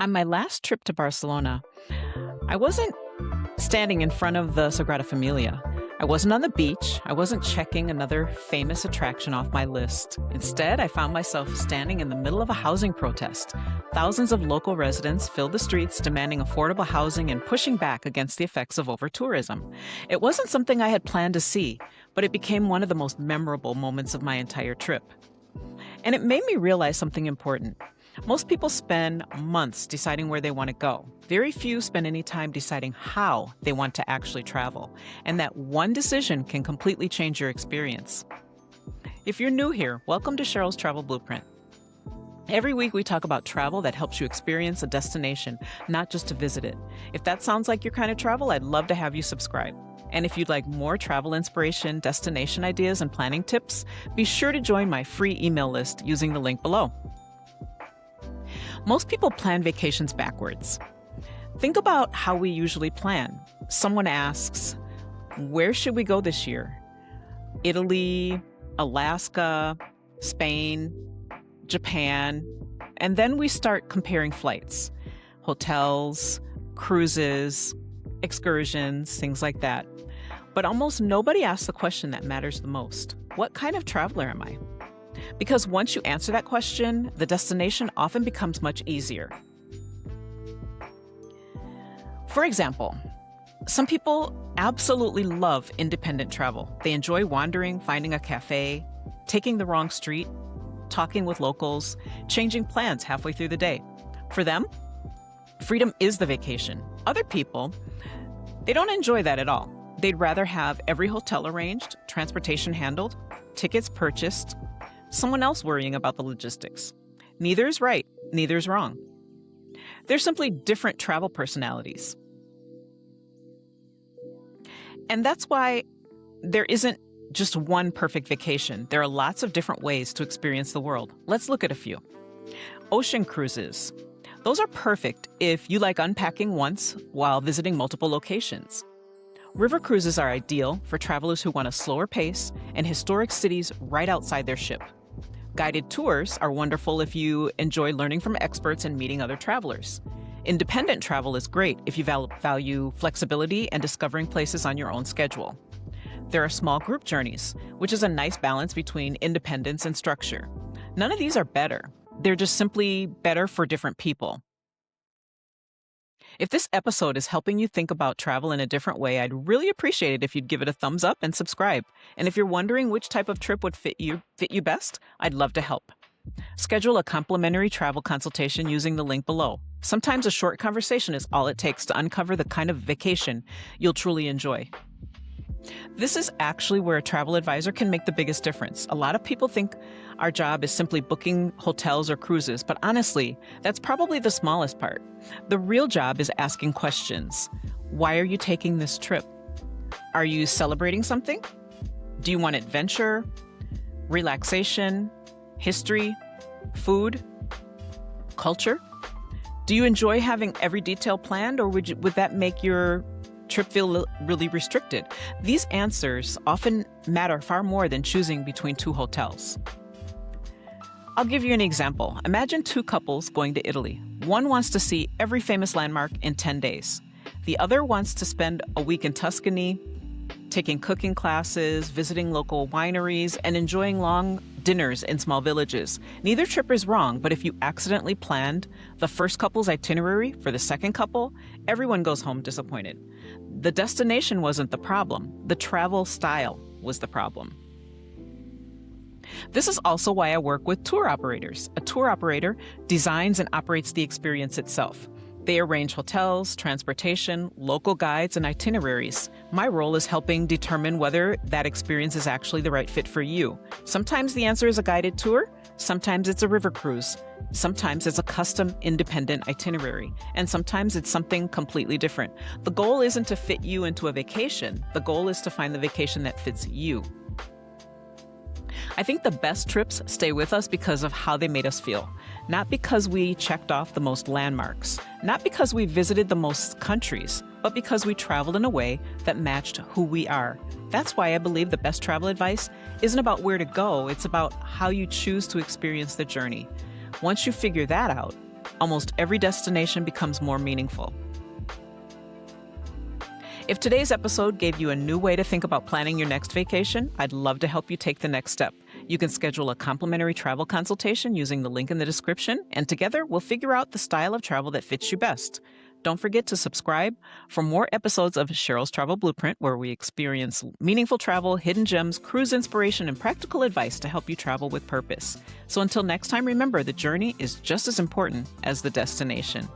On my last trip to Barcelona, I wasn't standing in front of the Sagrada Familia. I wasn't on the beach. I wasn't checking another famous attraction off my list. Instead, I found myself standing in the middle of a housing protest. Thousands of local residents filled the streets demanding affordable housing and pushing back against the effects of over-tourism. It wasn't something I had planned to see, but it became one of the most memorable moments of my entire trip. And it made me realize something important. Most people spend months deciding where they want to go. Very few spend any time deciding how they want to actually travel. And that one decision can completely change your experience. If you're new here, welcome to Cheryl's Travel Blueprint. Every week we talk about travel that helps you experience a destination, not just to visit it. If that sounds like your kind of travel, I'd love to have you subscribe. And if you'd like more travel inspiration, destination ideas, and planning tips, be sure to join my free email list using the link below. Most people plan vacations backwards. Think about how we usually plan. Someone asks, where should we go this year? Italy, Alaska, Spain, Japan, and then we start comparing flights, hotels, cruises, excursions, things like that. But almost nobody asks the question that matters the most. What kind of traveler am I? Because once you answer that question, the destination often becomes much easier. For example, some people absolutely love independent travel. They enjoy wandering, finding a cafe, taking the wrong street, talking with locals, changing plans halfway through the day. For them, freedom is the vacation. Other people, they don't enjoy that at all. They'd rather have every hotel arranged, transportation handled, tickets purchased, someone else worrying about the logistics. Neither is right, neither is wrong. They're simply different travel personalities. And that's why there isn't just one perfect vacation. There are lots of different ways to experience the world. Let's look at a few. Ocean cruises. Those are perfect if you like unpacking once while visiting multiple locations. River cruises are ideal for travelers who want a slower pace and historic cities right outside their ship. Guided tours are wonderful if you enjoy learning from experts and meeting other travelers. Independent travel is great if you value flexibility and discovering places on your own schedule. There are small group journeys, which is a nice balance between independence and structure. None of these are better. They're just simply better for different people. If this episode is helping you think about travel in a different way, I'd really appreciate it if you'd give it a thumbs up and subscribe. And if you're wondering which type of trip would fit you best, I'd love to help. Schedule a complimentary travel consultation using the link below. Sometimes a short conversation is all it takes to uncover the kind of vacation you'll truly enjoy. This is actually where a travel advisor can make the biggest difference. A lot of people think our job is simply booking hotels or cruises, but honestly, that's probably the smallest part. The real job is asking questions. Why are you taking this trip? Are you celebrating something? Do you want adventure, relaxation, history, food, culture? Do you enjoy having every detail planned, or would that make your trip feel really restricted? These answers often matter far more than choosing between two hotels. I'll give you an example. Imagine two couples going to Italy. One wants to see every famous landmark in 10 days. The other wants to spend a week in Tuscany, taking cooking classes, visiting local wineries, and enjoying long dinners in small villages. Neither trip is wrong, but if you accidentally planned the first couple's itinerary for the second couple, everyone goes home disappointed. The destination wasn't the problem. The travel style was the problem. This is also why I work with tour operators. A tour operator designs and operates the experience itself. They arrange hotels, transportation, local guides, and itineraries. My role is helping determine whether that experience is actually the right fit for you. Sometimes the answer is a guided tour. Sometimes it's a river cruise. Sometimes it's a custom independent itinerary. And sometimes it's something completely different. The goal isn't to fit you into a vacation. The goal is to find the vacation that fits you. I think the best trips stay with us because of how they made us feel. Not because we checked off the most landmarks, not because we visited the most countries, but because we traveled in a way that matched who we are. That's why I believe the best travel advice isn't about where to go, it's about how you choose to experience the journey. Once you figure that out, almost every destination becomes more meaningful. If today's episode gave you a new way to think about planning your next vacation, I'd love to help you take the next step. You can schedule a complimentary travel consultation using the link in the description, and together we'll figure out the style of travel that fits you best. Don't forget to subscribe for more episodes of Cheryl's Travel Blueprint, where we experience meaningful travel, hidden gems, cruise inspiration, and practical advice to help you travel with purpose. So until next time, remember, the journey is just as important as the destination.